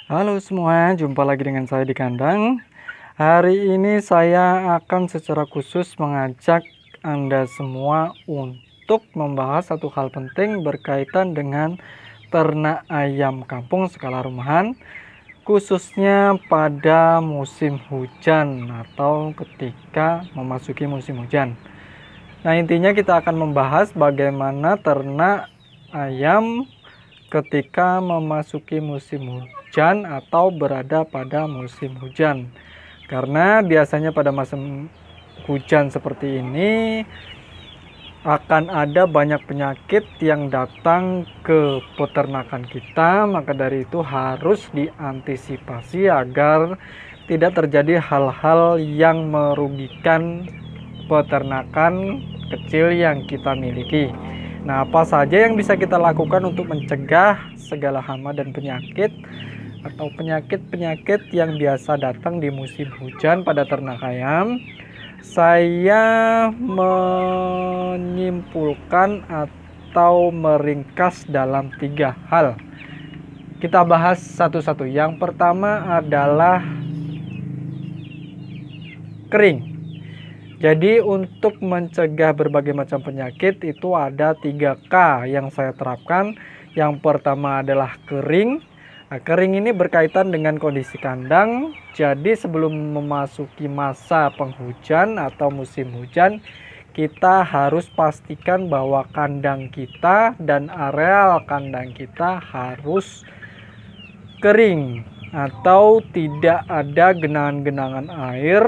Halo semua, jumpa lagi dengan saya di kandang. Hari ini saya akan secara khusus mengajak Anda semua untuk membahas satu hal penting berkaitan dengan ternak ayam kampung skala rumahan, khususnya pada musim hujan atau ketika memasuki musim hujan. Nah, intinya kita akan membahas bagaimana ternak ayam ketika memasuki musim hujan atau berada pada musim hujan. Karena biasanya pada musim hujan seperti ini akan ada banyak penyakit yang datang ke peternakan kita, maka dari itu harus diantisipasi agar tidak terjadi hal-hal yang merugikan peternakan kecil yang kita miliki. Nah, apa saja yang bisa kita lakukan untuk mencegah segala hama dan penyakit atau penyakit-penyakit yang biasa datang di musim hujan pada ternak ayam? Saya menyimpulkan atau meringkas dalam 3 hal. Kita bahas satu-satu. Yang pertama adalah kering. Jadi untuk mencegah berbagai macam penyakit itu ada 3K yang saya terapkan. Yang pertama adalah kering. Nah, kering ini berkaitan dengan kondisi kandang. Jadi sebelum memasuki masa penghujan atau musim hujan, kita harus pastikan bahwa kandang kita dan areal kandang kita harus kering atau tidak ada genangan-genangan air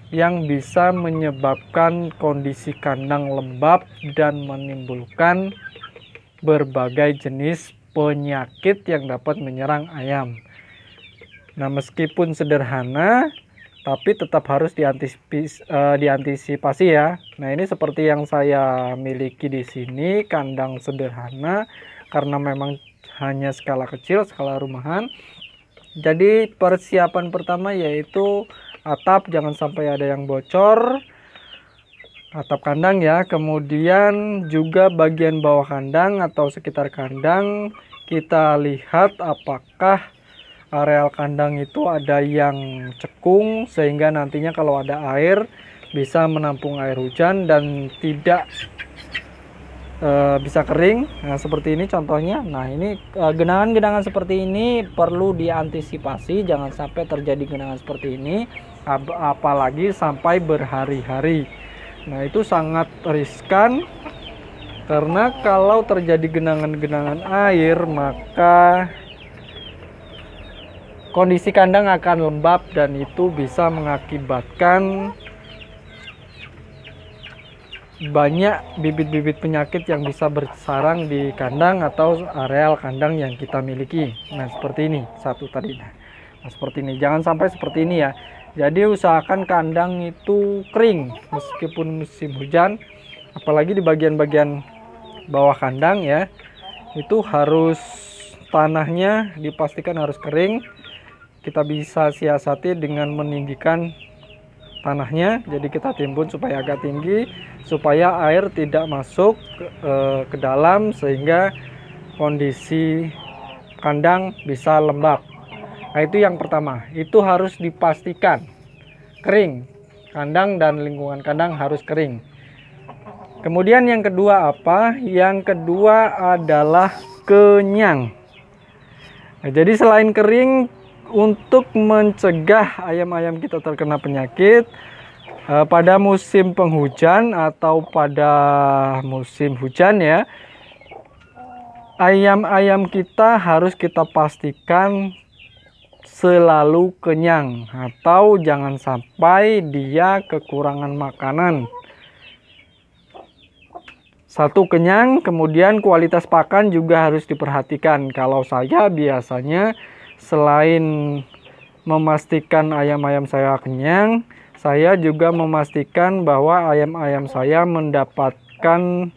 yang bisa menyebabkan kondisi kandang lembab dan menimbulkan berbagai jenis penyakit yang dapat menyerang ayam. Nah, meskipun sederhana, tapi tetap harus diantisipasi ya. Nah, ini seperti yang saya miliki di sini, kandang sederhana karena memang hanya skala kecil, skala rumahan. Jadi persiapan pertama yaitu atap, jangan sampai ada yang bocor, atap kandang ya. Kemudian juga bagian bawah kandang atau sekitar kandang, kita lihat apakah areal kandang itu ada yang cekung sehingga nantinya kalau ada air bisa menampung air hujan dan tidak bisa kering. Nah, seperti ini contohnya. Nah, ini genangan-genangan seperti ini perlu diantisipasi, jangan sampai terjadi genangan seperti ini, apalagi sampai berhari-hari. Nah, itu sangat riskan karena kalau terjadi genangan-genangan air, maka kondisi kandang akan lembab dan itu bisa mengakibatkan banyak bibit-bibit penyakit yang bisa bersarang di kandang atau areal kandang yang kita miliki. Nah, seperti ini satu tadi. Nah, seperti ini. Jangan sampai seperti ini ya. Jadi usahakan kandang itu kering meskipun musim hujan, apalagi di bagian-bagian bawah kandang ya. Itu harus tanahnya dipastikan harus kering. Kita bisa siasati dengan meninggikan tanahnya, jadi kita timbun supaya agak tinggi supaya air tidak masuk ke dalam sehingga kondisi kandang bisa lembab. Nah, itu yang pertama, itu harus dipastikan kering, kandang dan lingkungan kandang harus kering. Kemudian yang kedua apa? Yang kedua adalah kenyang. Nah, jadi selain kering, untuk mencegah ayam-ayam kita terkena penyakit pada musim penghujan atau pada musim hujan ya, ayam-ayam kita harus kita pastikan selalu kenyang atau jangan sampai dia kekurangan makanan. Satu, kenyang, kemudian kualitas pakan juga harus diperhatikan. Kalau saya biasanya selain memastikan ayam-ayam saya kenyang, saya juga memastikan bahwa ayam-ayam saya mendapatkan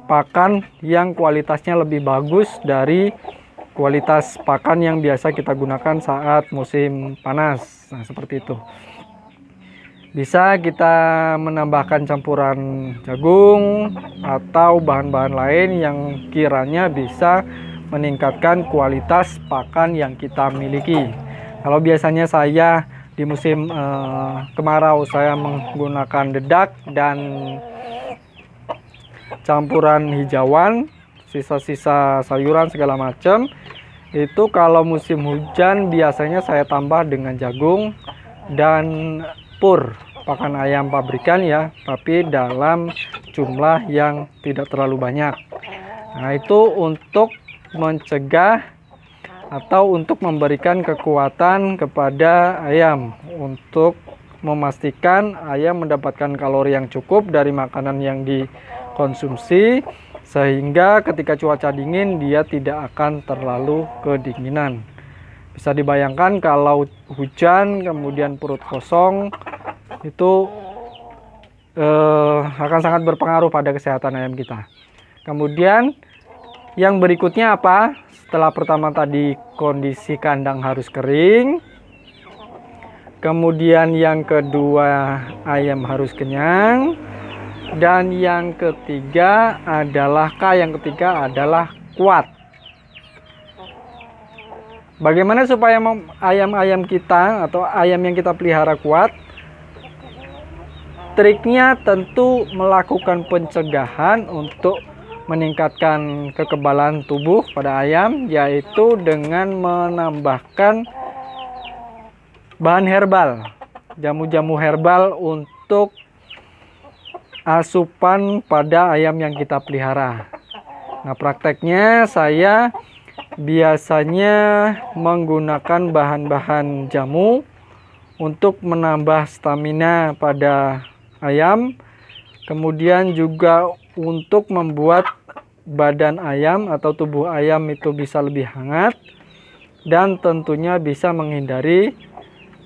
pakan yang kualitasnya lebih bagus dari kualitas pakan yang biasa kita gunakan saat musim panas. Nah, seperti itu. Bisa kita menambahkan campuran jagung atau bahan-bahan lain yang kiranya bisa meningkatkan kualitas pakan yang kita miliki. Kalau biasanya saya di musim kemarau saya menggunakan dedak dan campuran hijauan, sisa-sisa sayuran segala macam. Itu kalau musim hujan biasanya saya tambah dengan jagung dan pur pakan ayam pabrikan ya, tapi dalam jumlah yang tidak terlalu banyak. Nah, itu untuk mencegah atau untuk memberikan kekuatan kepada ayam, untuk memastikan ayam mendapatkan kalori yang cukup dari makanan yang dikonsumsi, sehingga ketika cuaca dingin dia tidak akan terlalu kedinginan. Bisa dibayangkan kalau hujan kemudian perut kosong, itu akan sangat berpengaruh pada kesehatan ayam kita. Kemudian yang berikutnya apa? Setelah pertama tadi kondisi kandang harus kering, kemudian yang kedua ayam harus kenyang, dan yang ketiga adalah kuat. Bagaimana supaya ayam-ayam kita atau ayam yang kita pelihara kuat? Triknya tentu melakukan pencegahan untuk meningkatkan kekebalan tubuh pada ayam, yaitu dengan menambahkan bahan herbal, jamu-jamu herbal untuk asupan pada ayam yang kita pelihara. Nah, prakteknya saya biasanya menggunakan bahan-bahan jamu untuk menambah stamina pada ayam, kemudian juga untuk membuat badan ayam atau tubuh ayam itu bisa lebih hangat, dan tentunya bisa menghindari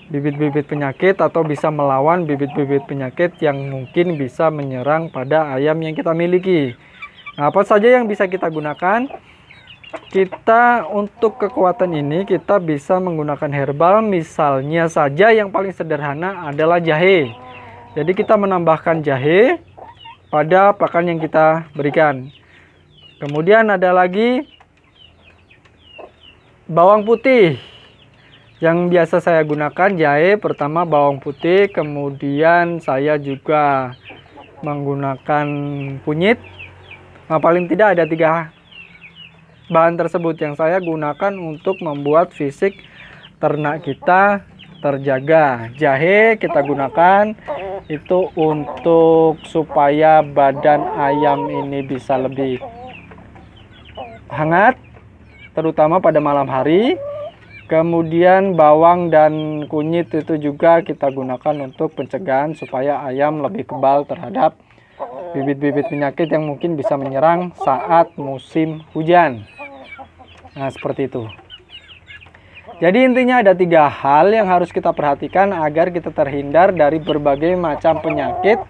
bibit-bibit penyakit atau bisa melawan bibit-bibit penyakit yang mungkin bisa menyerang pada ayam yang kita miliki. Nah, apa saja yang bisa kita gunakan? Kita untuk kekuatan ini kita bisa menggunakan herbal, misalnya saja yang paling sederhana adalah jahe. Jadi kita menambahkan jahe pada pakan yang kita berikan. Kemudian ada lagi bawang putih. Yang biasa saya gunakan jahe, pertama bawang putih, kemudian saya juga menggunakan kunyit. Nah, paling tidak ada 3 bahan tersebut yang saya gunakan untuk membuat fisik ternak kita terjaga. Jahe kita gunakan itu untuk supaya badan ayam ini bisa lebih hangat, terutama pada malam hari. Kemudian bawang dan kunyit itu juga kita gunakan untuk pencegahan supaya ayam lebih kebal terhadap bibit-bibit penyakit yang mungkin bisa menyerang saat musim hujan. Nah, seperti itu. Jadi intinya ada 3 hal yang harus kita perhatikan agar kita terhindar dari berbagai macam penyakit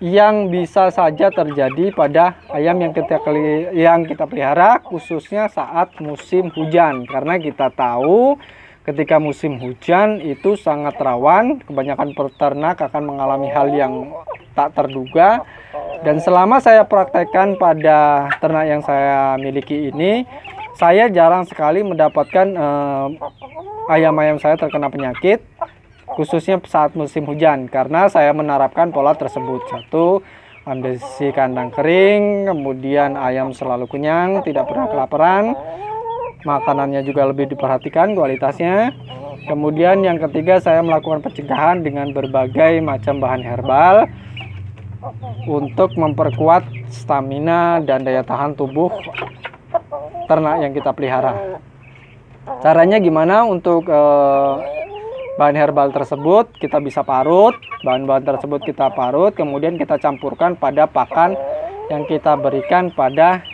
yang bisa saja terjadi pada ayam yang kita pelihara, khususnya saat musim hujan. Karena kita tahu ketika musim hujan itu sangat rawan, kebanyakan peternak akan mengalami hal yang tak terduga. Dan selama saya praktekkan pada ternak yang saya miliki ini, saya jarang sekali mendapatkan ayam-ayam saya terkena penyakit, khususnya saat musim hujan, karena saya menerapkan pola tersebut. 1, kondisi kandang kering, kemudian ayam selalu kenyang, tidak pernah kelaparan, makanannya juga lebih diperhatikan kualitasnya. Kemudian yang ketiga, saya melakukan pencegahan dengan berbagai macam bahan herbal untuk memperkuat stamina dan daya tahan tubuh ternak yang kita pelihara. Caranya gimana untuk bahan herbal tersebut? Kita bisa parut, bahan-bahan tersebut kita parut, kemudian kita campurkan pada pakan yang kita berikan pada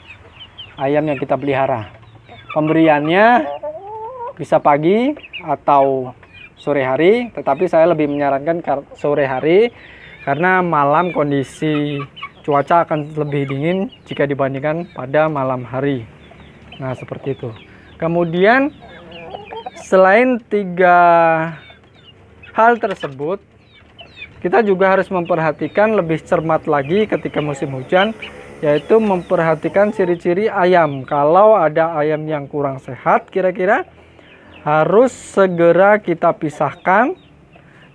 ayam yang kita pelihara. Pemberiannya bisa pagi atau sore hari, tetapi saya lebih menyarankan sore hari karena malam kondisi cuaca akan lebih dingin jika dibandingkan pada malam hari. Nah, seperti itu. Kemudian selain 3 hal tersebut, kita juga harus memperhatikan lebih cermat lagi ketika musim hujan, yaitu memperhatikan ciri-ciri ayam. Kalau ada ayam yang kurang sehat kira-kira, harus segera kita pisahkan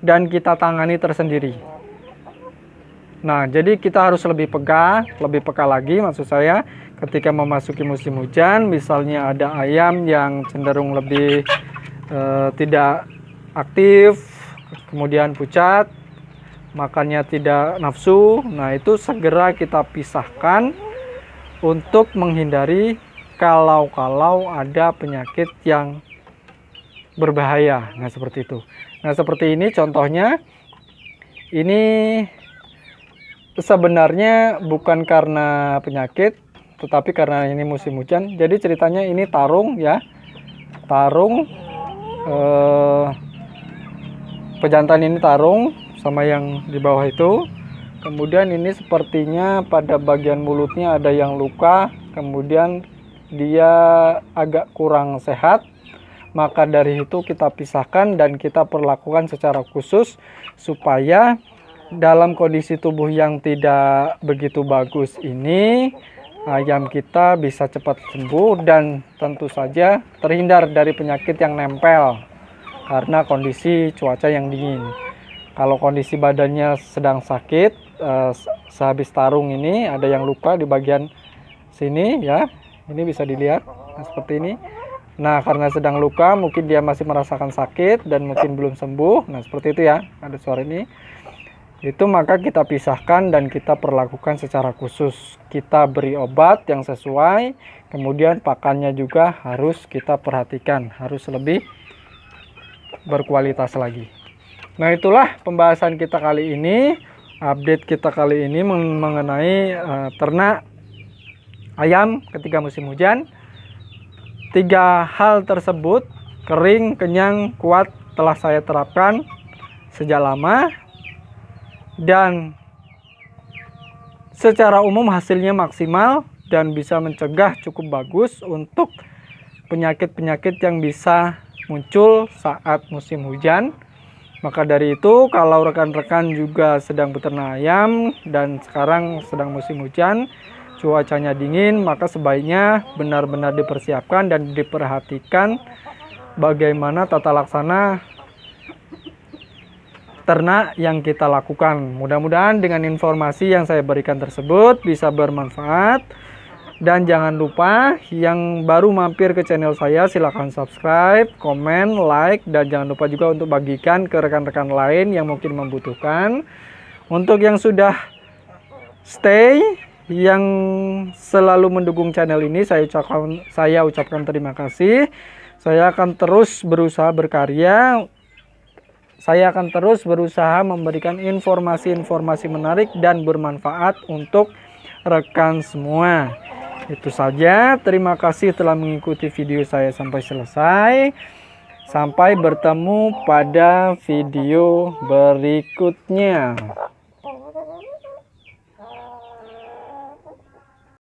dan kita tangani tersendiri. Nah, jadi kita harus lebih peka lagi maksud saya ketika memasuki musim hujan. Misalnya ada ayam yang cenderung lebih tidak aktif, kemudian pucat, makannya tidak nafsu. Nah, itu segera kita pisahkan untuk menghindari kalau ada penyakit yang berbahaya. Nah, seperti itu. Nah, seperti ini contohnya. Ini sebenarnya bukan karena penyakit, tetapi karena ini musim hujan. Jadi ceritanya ini tarung ya. Tarung pejantan ini tarung sama yang di bawah itu. Kemudian ini sepertinya pada bagian mulutnya ada yang luka, kemudian dia agak kurang sehat. Maka dari itu kita pisahkan dan kita perlakukan secara khusus supaya dalam kondisi tubuh yang tidak begitu bagus ini ayam kita bisa cepat sembuh dan tentu saja terhindar dari penyakit yang nempel karena kondisi cuaca yang dingin. Kalau kondisi badannya sedang sakit, sehabis tarung ini ada yang luka di bagian sini ya, ini bisa dilihat seperti ini. Nah, karena sedang luka mungkin dia masih merasakan sakit dan mungkin belum sembuh. Nah, seperti itu ya, ada suara ini. Itu maka kita pisahkan dan kita perlakukan secara khusus. Kita beri obat yang sesuai, kemudian pakannya juga harus kita perhatikan, harus lebih berkualitas lagi. Nah, itulah pembahasan kita kali ini, update kita kali ini mengenai ternak ayam ketika musim hujan. 3 hal tersebut, kering, kenyang, kuat, telah saya terapkan sejak lama dan secara umum hasilnya maksimal dan bisa mencegah cukup bagus untuk penyakit-penyakit yang bisa muncul saat musim hujan. Maka dari itu, kalau rekan-rekan juga sedang beternak ayam dan sekarang sedang musim hujan, cuacanya dingin, maka sebaiknya benar-benar dipersiapkan dan diperhatikan bagaimana tata laksana ternak yang kita lakukan. Mudah-mudahan dengan informasi yang saya berikan tersebut bisa bermanfaat. Dan jangan lupa yang baru mampir ke channel saya silahkan subscribe, komen, like, dan jangan lupa juga untuk bagikan ke rekan-rekan lain yang mungkin membutuhkan. Untuk yang sudah stay, yang selalu mendukung channel ini, saya ucapkan terima kasih. Saya akan terus berusaha berkarya. Saya akan terus berusaha memberikan informasi-informasi menarik dan bermanfaat untuk rekan semua. Itu saja. Terima kasih telah mengikuti video saya sampai selesai. Sampai bertemu pada video berikutnya.